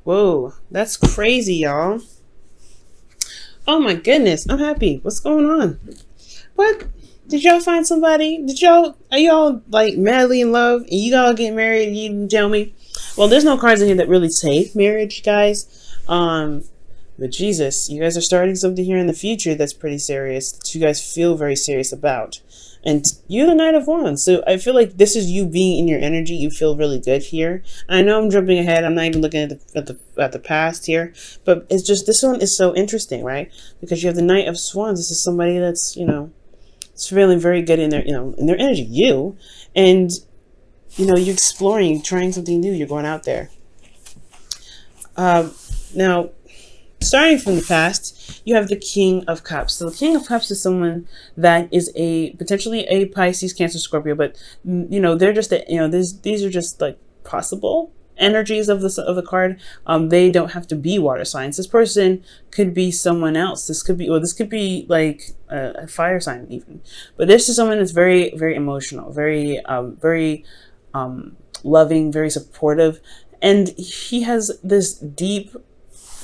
Whoa, that's crazy, y'all. Oh my goodness, I'm happy. What's going on? What? Did y'all find somebody? Are y'all like madly in love and you all get married and you didn't tell me? Well, there's no cards in here that really say marriage, guys. But Jesus, you guys are starting something here in the future that's pretty serious, that you guys feel very serious about. And you're the Knight of Wands, so I feel like this is you being in your energy. You feel really good here. I know I'm jumping ahead. I'm not even looking at the past here, but it's just this one is so interesting, right? Because you have the Knight of Wands. This is somebody that's it's feeling very good in their in their energy. And you're exploring, you're trying something new. You're going out there. Now, starting from the past, you have the King of Cups. So the King of Cups is someone that is potentially a Pisces, Cancer, Scorpio, but they're just these are just like possible energies of the card. They don't have to be water signs. This person could be someone else. This could be like a fire sign even. But this is someone that's very, very emotional, very loving, very supportive, and he has this deep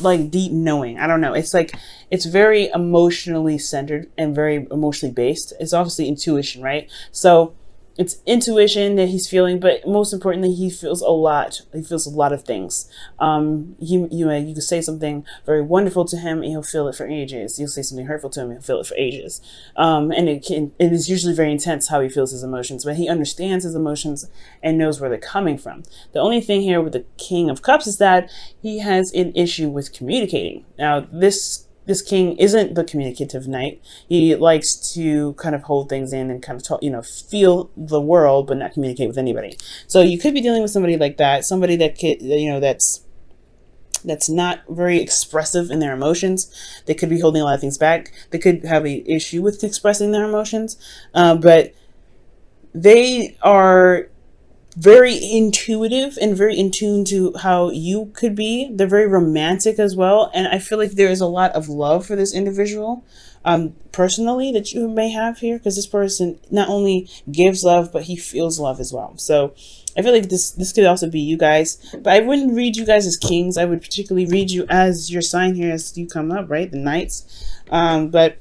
knowing. I don't know. It's like, it's very emotionally centered and very emotionally based. It's obviously intuition, right? So it's intuition that he's feeling, but most importantly, he feels a lot. He feels a lot of things. You can say something very wonderful to him and he'll feel it for ages. You'll say something hurtful to him and he'll feel it for ages. And it is usually very intense how he feels his emotions, but he understands his emotions and knows where they're coming from. The only thing here with the King of Cups is that he has an issue with communicating. Now, this king isn't the communicative knight. He likes to kind of hold things in and kind of talk, feel the world, but not communicate with anybody. So you could be dealing with somebody like that, somebody that could, that's not very expressive in their emotions. They could be holding a lot of things back. They could have an issue with expressing their emotions, but they are very intuitive and very in tune to how you could be. They're very romantic as well, and I feel like there is a lot of love for this individual personally that you may have here, because this person not only gives love, but he feels love as well. So I feel like this could also be you guys, but I wouldn't read you guys as kings. I would particularly read you as your sign here as you come up, right? The knights. But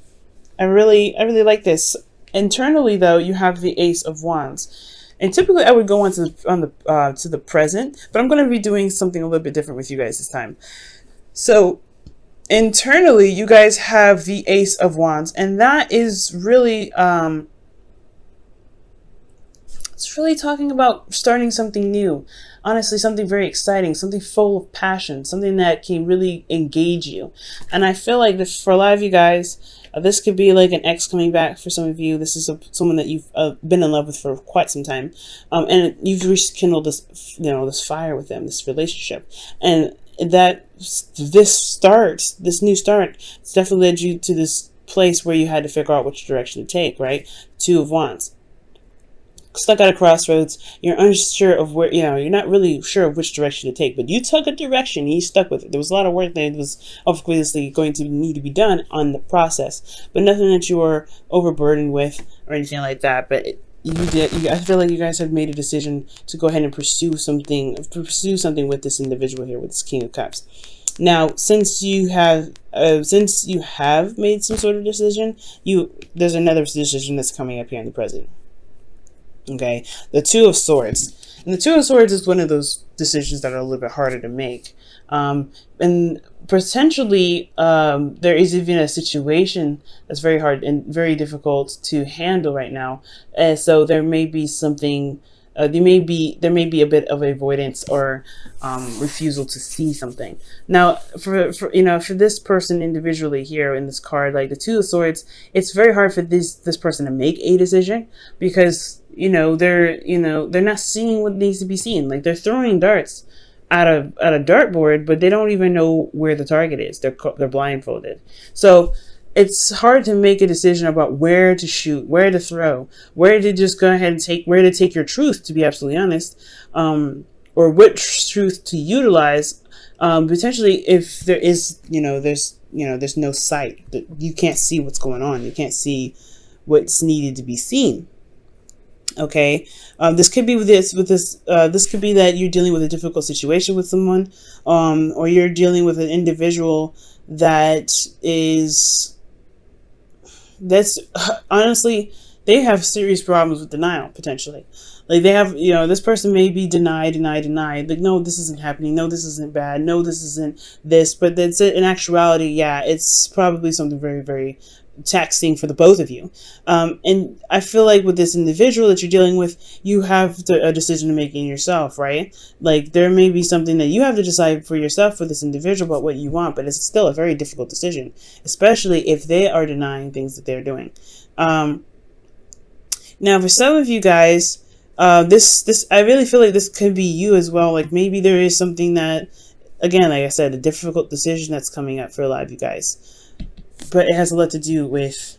I really like this. Internally though, you have the Ace of Wands. And typically I would go on to the present, but I'm going to be doing something a little bit different with you guys this time. So internally, you guys have the Ace of Wands, and that is really, it's really talking about starting something new. Honestly, something very exciting, something full of passion, something that can really engage you. And I feel like this, for a lot of you guys, this could be like an ex coming back for some of you. This is someone that you've been in love with for quite some time. And you've rekindled this, this fire with them, this relationship. And that this new start, it's definitely led you to this place where you had to figure out which direction to take, right? Two of Wands. Stuck at a crossroads, you're unsure of where, you're not really sure of which direction to take, but you took a direction and you stuck with it. There was a lot of work that was obviously going to need to be done on the process, but nothing that you were overburdened with or anything like that. But I feel like you guys have made a decision to go ahead and pursue something with this individual here, with this King of Cups. Now, since you have made some sort of decision, there's another decision that's coming up here in the present. Okay, the Two of Swords. And the Two of Swords is one of those decisions that are a little bit harder to make. And potentially, there is even a situation that's very hard and very difficult to handle right now. So there may be something, there may be a bit of avoidance or refusal to see something. Now, for this person individually here in this card, like the Two of Swords, it's very hard for this person to make a decision, because they're not seeing what needs to be seen. Like, they're throwing darts at a dartboard, but they don't even know where the target is. They're blindfolded. So it's hard to make a decision about where to shoot, where to throw, where to just go ahead and take your truth, to be absolutely honest, or which truth to utilize. Potentially, if there is, there's no sight, that you can't see what's going on. You can't see what's needed to be seen. Okay, this could be this could be that you're dealing with a difficult situation with someone, or you're dealing with an individual that is that's honestly, they have serious problems with denial potentially. Like they have, this person may be denied, like, no, this isn't happening, no, this isn't bad, no, this isn't this, but that's it. In actuality, yeah, it's probably something very, very taxing for the both of you. And I feel like with this individual that you're dealing with, you have a decision to make in yourself, right? Like there may be something that you have to decide for yourself for this individual about what you want, but it's still a very difficult decision, especially if they are denying things that they're doing. Now, for some of you guys, this I really feel like this could be you as well. Like maybe there is something that, again, like I said, a difficult decision that's coming up for a lot of you guys, but it has a lot to do with,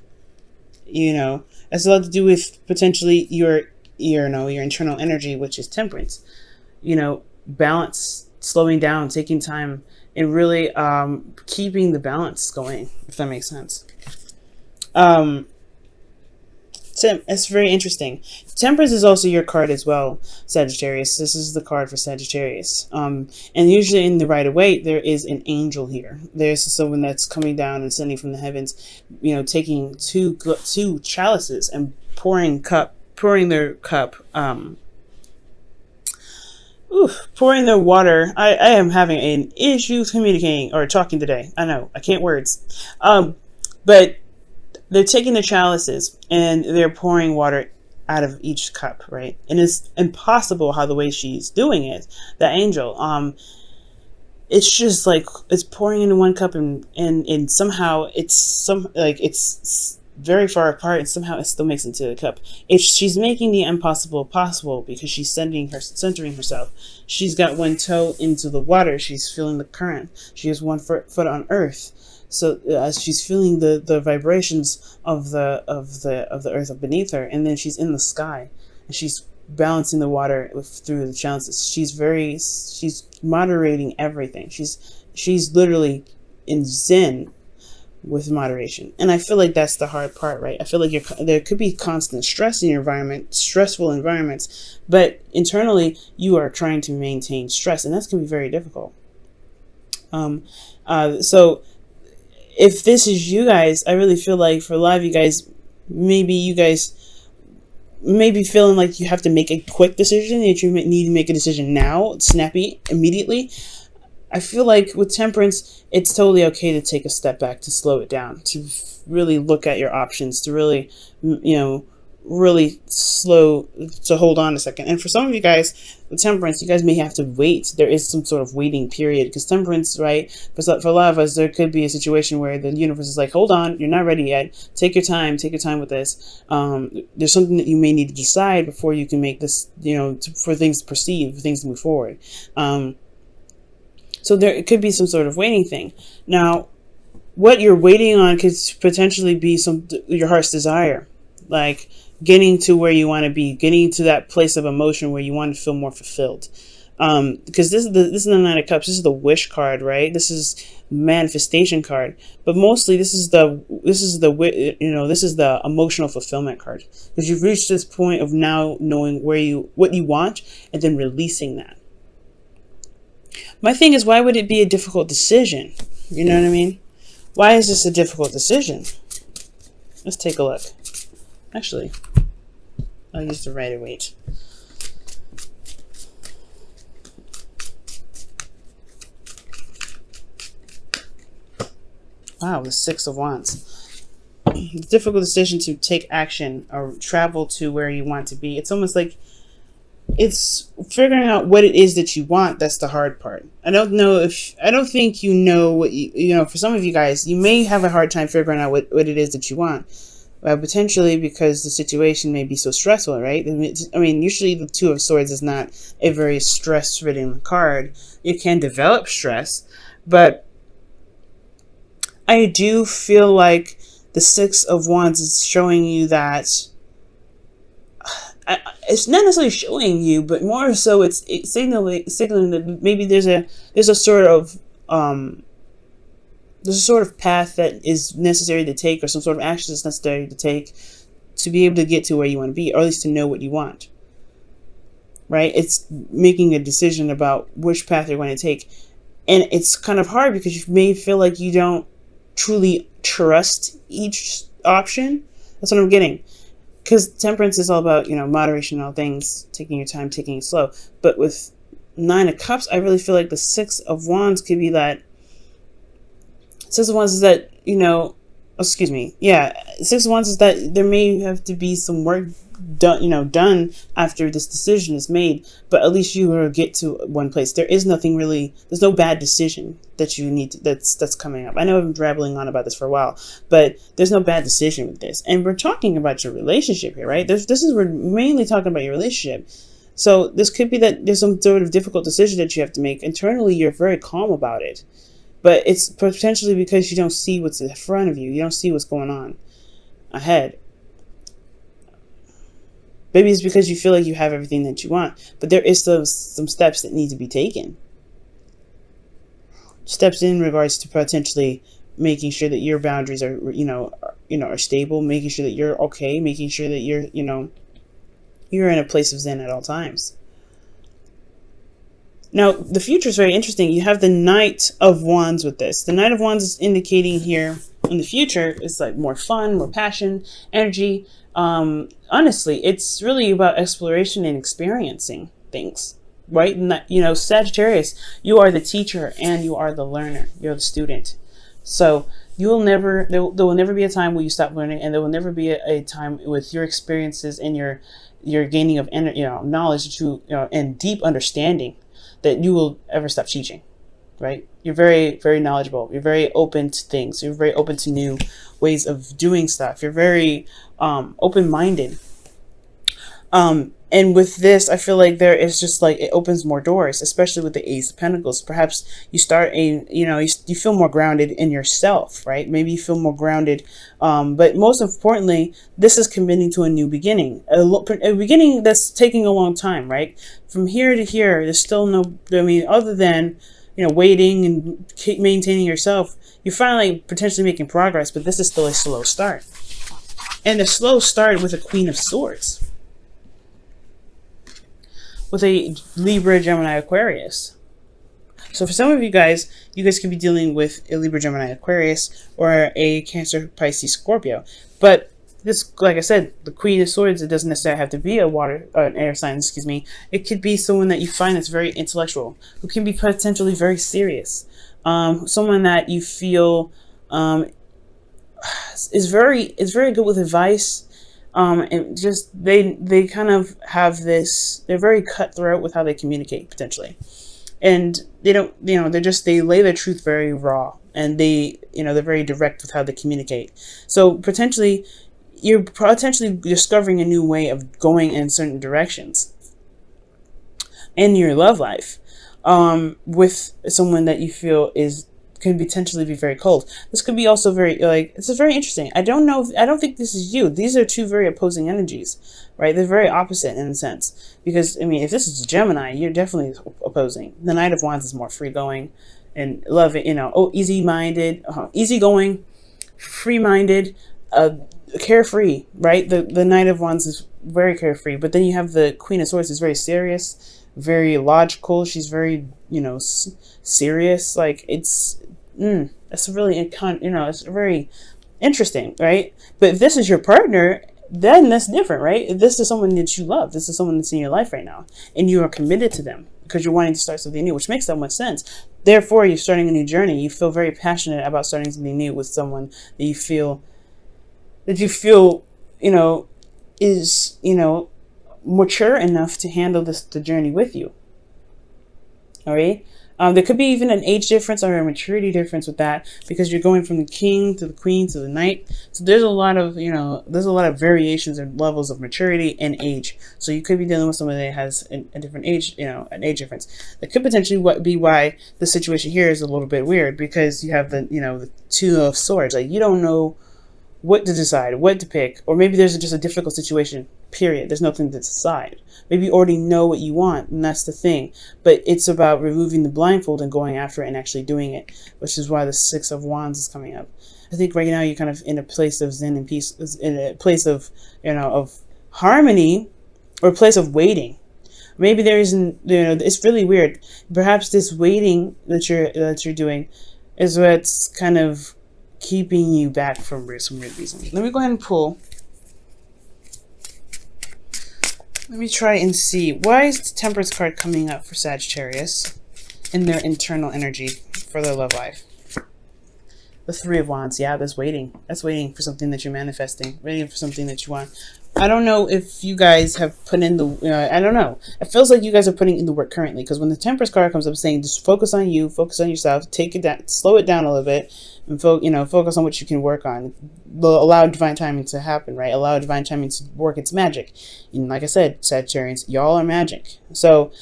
has a lot to do with potentially your internal energy, which is temperance. Balance, slowing down, taking time, and really keeping the balance going, if that makes sense. It's very interesting. Temperance is also your card as well, Sagittarius. This is the card for Sagittarius. And usually in the Rider-Waite, there is an angel here. There's someone that's coming down and sending from the heavens, taking two chalices and pouring their cup, pouring their water. I am having an issue communicating or talking today. I know, I can't words. But they're taking the chalices and they're pouring water out of each cup, right? And it's impossible how the way she's doing it, the angel. It's just like it's pouring into one cup and somehow it's very far apart, and somehow it still makes it into the cup. She's making the impossible possible because she's centering herself. She's got one toe into the water. She's feeling the current. She has one foot on earth. So as she's feeling the vibrations of the earth beneath her, and then she's in the sky, and she's balancing the water through the chalices. She's moderating everything. She's literally in zen with moderation, and I feel like that's the hard part, right? I feel like there could be constant stress in your environment, stressful environments, but internally you are trying to maintain stress, and that's going to be very difficult. So if this is you guys, I really feel like for a lot of you guys may be feeling like you have to make a quick decision, that you need to make a decision now, snappy, immediately. I feel like with temperance, it's totally okay to take a step back, to slow it down, to really look at your options, to really, really slow, to hold on a second. And for some of you guys with temperance, you guys may have to wait. There is some sort of waiting period, because temperance, right, for a lot of us, there could be a situation where the universe is like, hold on, you're not ready yet, take your time with this. There's something that you may need to decide before you can make this, for things to proceed, for things to move forward. So there could be some sort of waiting thing. Now, what you're waiting on could potentially be your heart's desire, like getting to where you want to be, getting to that place of emotion where you want to feel more fulfilled. Because this is the Nine of Cups. This is the wish card, right? This is manifestation card. But mostly, this is the emotional fulfillment card, because you've reached this point of now knowing what you want and then releasing that. My thing is, why would it be a difficult decision? You know what I mean? Why is this a difficult decision? Let's take a look. Actually, I'll use the Rider-Waite. Wow, the Six of Wands. It's a difficult decision to take action or travel to where you want to be. It's almost like it's figuring out what it is that you want. That's the hard part. I don't think you know what for some of you guys, you may have a hard time figuring out what it is that you want. Potentially because the situation may be so stressful, right? I mean, usually the Two of Swords is not a very stress-ridden card. It can develop stress, but I do feel like the Six of Wands is showing you that it's not necessarily showing you, but more so it's signaling that maybe there's a sort of path that is necessary to take, or some sort of action that's necessary to take to be able to get to where you want to be, or at least to know what you want, right? It's making a decision about which path you're going to take. And it's kind of hard because you may feel like you don't truly trust each option. That's what I'm getting. Because temperance is all about, moderation in all things, taking your time, taking it slow. But with 9 of Cups, I really feel like the 6 of Wands could be that. 6 of Wands is that, excuse me. Yeah, 6 of Wands is that there may have to be some work done after this decision is made, but at least you will get to one place. There's no bad decision that you need that's coming up. I know I've been rambling on about this for a while, but there's no bad decision with this. And we're talking about your relationship here, right? We're mainly talking about your relationship. So this could be that there's some sort of difficult decision that you have to make. Internally, you're very calm about it, but it's potentially because you don't see what's in front of you. You don't see what's going on ahead. Maybe it's because you feel like you have everything that you want, but there is some steps that need to be taken. Steps in regards to potentially making sure that your boundaries are, are stable, making sure that you're okay, making sure that you're in a place of zen at all times. Now, the future is very interesting. You have the Knight of Wands with this. The Knight of Wands is indicating here in the future is like more fun, more passion, energy. Honestly, it's really about exploration and experiencing things, right? And Sagittarius, you are the teacher and you are the learner. You're the student. So there will never be a time where you stop learning, and there will never be a time with your experiences and your gaining of knowledge that and deep understanding that you will ever stop teaching, right? You're very, very knowledgeable. You're very open to things. You're very open to new ways of doing stuff. You're very open-minded. And with this, I feel like there is just like, it opens more doors, especially with the Ace of Pentacles. Perhaps you start you feel more grounded in yourself, right? Maybe you feel more grounded. But most importantly, this is committing to a new beginning, a beginning that's taking a long time, right? From here to here, there's still other than, waiting and keep maintaining yourself, you're finally potentially making progress, but this is still a slow start. And a slow start with a Queen of Swords, with a Libra, Gemini, Aquarius. So for some of you guys could be dealing with a Libra, Gemini, Aquarius, or a Cancer, Pisces, Scorpio. But this, like I said, the Queen of Swords, it doesn't necessarily have to be an air sign, excuse me. It could be someone that you find that's very intellectual, who can be potentially very serious. Someone that you feel is very good with advice. And just they kind of have this, they're very cutthroat with how they communicate potentially, and they don't, they lay their truth very raw, and they're very direct with how they communicate. So potentially you're discovering a new way of going in certain directions in your love life, with someone that you feel can potentially be very cold. This could be also very, it's very interesting. I don't think this is you. These are two very opposing energies, right? They're very opposite in a sense, because if this is Gemini, you're definitely opposing. The Knight of Wands is more free-going and love it, easy-minded, easygoing, free-minded, carefree, right? The Knight of Wands is very carefree, but then you have the Queen of Swords, is very serious, very logical. She's very, serious. Like it's really, it's very interesting, right? But if this is your partner, then that's different, right? If this is someone that you love, this is someone that's in your life right now, and you are committed to them because you're wanting to start something new, which makes so much sense. Therefore, you're starting a new journey. You feel very passionate about starting something new with someone that you feel, is, mature enough to handle the journey with you. All right. There could be even an age difference or a maturity difference with that, because you're going from the King to the Queen to the Knight. So there's a lot of, variations and levels of maturity and age. So you could be dealing with someone that has a different age, an age difference. That could potentially be why the situation here is a little bit weird, because you have the Two of Swords. Like, you don't know what to decide, what to pick, or maybe there's just a difficult situation period. There's nothing to decide. Maybe you already know what you want, and that's the thing. But it's about removing the blindfold and going after it and actually doing it, which is why the Six of Wands is coming up. I think right now you're kind of in a place of zen and peace, in a place of, of harmony, or a place of waiting. Maybe there isn't, it's really weird. Perhaps this waiting that you're doing is what's kind of keeping you back from some weird reasons. Let me go ahead and pull. Let me try and see. Why is the Temperance card coming up for Sagittarius in their internal energy for their love life? The Three of Wands. Yeah, that's waiting. That's waiting for something that you're manifesting. Waiting for something that you want. I don't know if you guys have put in the, I don't know. It feels like you guys are putting in the work currently, because when the Temperance card comes up saying just focus on you, focus on yourself, take it down, slow it down a little bit, and focus on what you can work on. Allow divine timing to happen, right? Allow divine timing to work its magic. And like I said, Sagittarians, y'all are magic. So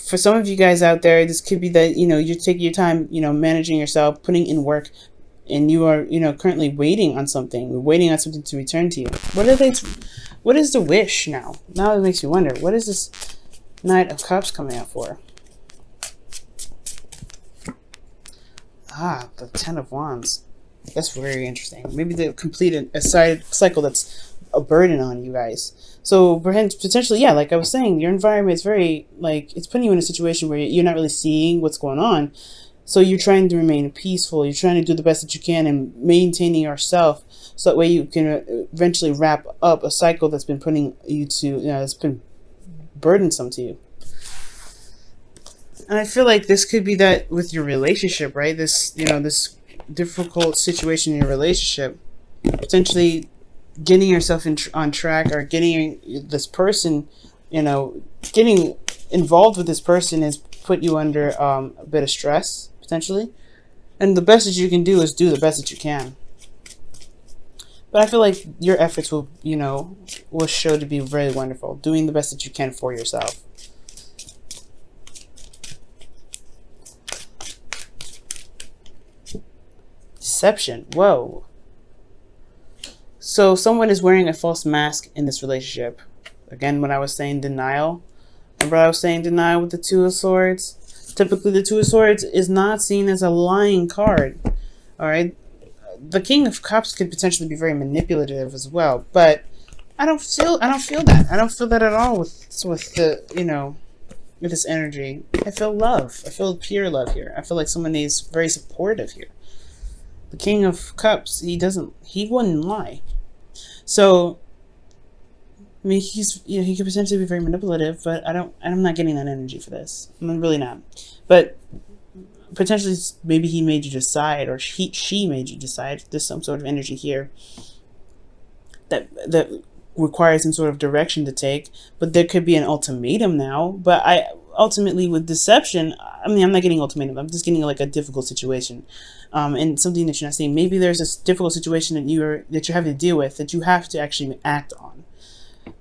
for some of you guys out there, this could be that, you're taking your time, managing yourself, putting in work, and you are, currently waiting on something, waiting on something to return to you. What is the wish now? Now it makes me wonder, what is this Knight of Cups coming out for? Ah, the Ten of Wands. That's very interesting. Maybe they completed a cycle that's a burden on you guys. So potentially, yeah, like I was saying, your environment is very, it's putting you in a situation where you're not really seeing what's going on. So you're trying to remain peaceful. You're trying to do the best that you can and maintaining yourself, so that way you can eventually wrap up a cycle that's been putting you to, that's been burdensome to you. And I feel like this could be that with your relationship, right? This, this difficult situation in your relationship, potentially getting yourself on track, or getting this person, getting involved with this person has put you under a bit of stress, potentially. And the best that you can do is do the best that you can. But I feel like your efforts will, will show to be very wonderful. Doing the best that you can for yourself. Deception. Whoa. So someone is wearing a false mask in this relationship. Again, when I was saying denial, remember I was saying denial with the Two of Swords? Typically, the Two of Swords is not seen as a lying card. All right, the King of Cups could potentially be very manipulative as well, but I don't feel that. I don't feel that at all with the with this energy. I feel love. I feel pure love here. I feel like someone is very supportive here. The King of Cups, he wouldn't lie. So I mean, he could potentially be very manipulative, but I'm not getting that energy for this. I'm really not. But potentially, maybe he made you decide, or she made you decide. There's some sort of energy here that requires some sort of direction to take. But there could be an ultimatum now. But ultimately, with deception, I mean, I'm not getting ultimatum. I'm just getting like a difficult situation, and something that you're not seeing. Maybe there's this difficult situation that you're having to deal with, that you have to actually act on.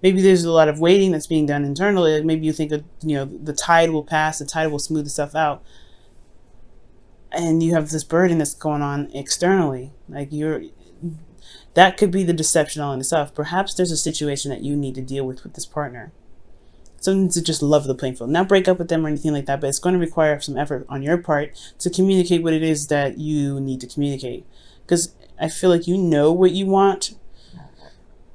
Maybe there's a lot of waiting that's being done internally. Like maybe you think, the tide will pass, the tide will smooth itself out, and you have this burden that's going on externally. Like that could be the deception all in itself. Perhaps there's a situation that you need to deal with this partner. Something to just level the playing field, not break up with them or anything like that. But it's going to require some effort on your part to communicate what it is that you need to communicate, because I feel like you know what you want.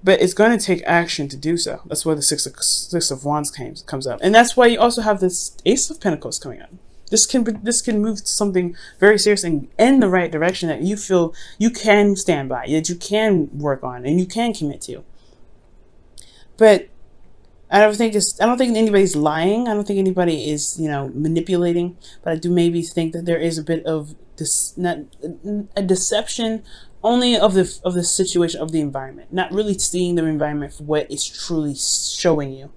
But it's going to take action to do so. That's why the Six of Wands comes up. And that's why you also have this Ace of Pentacles coming up. This can move to something very serious and in the right direction that you feel you can stand by, that you can work on, and you can commit to. But I don't think anybody's lying. I don't think anybody is, manipulating. But I do maybe think that there is a bit of a deception, only of the situation, of the environment, not really seeing the environment for what it's truly showing you.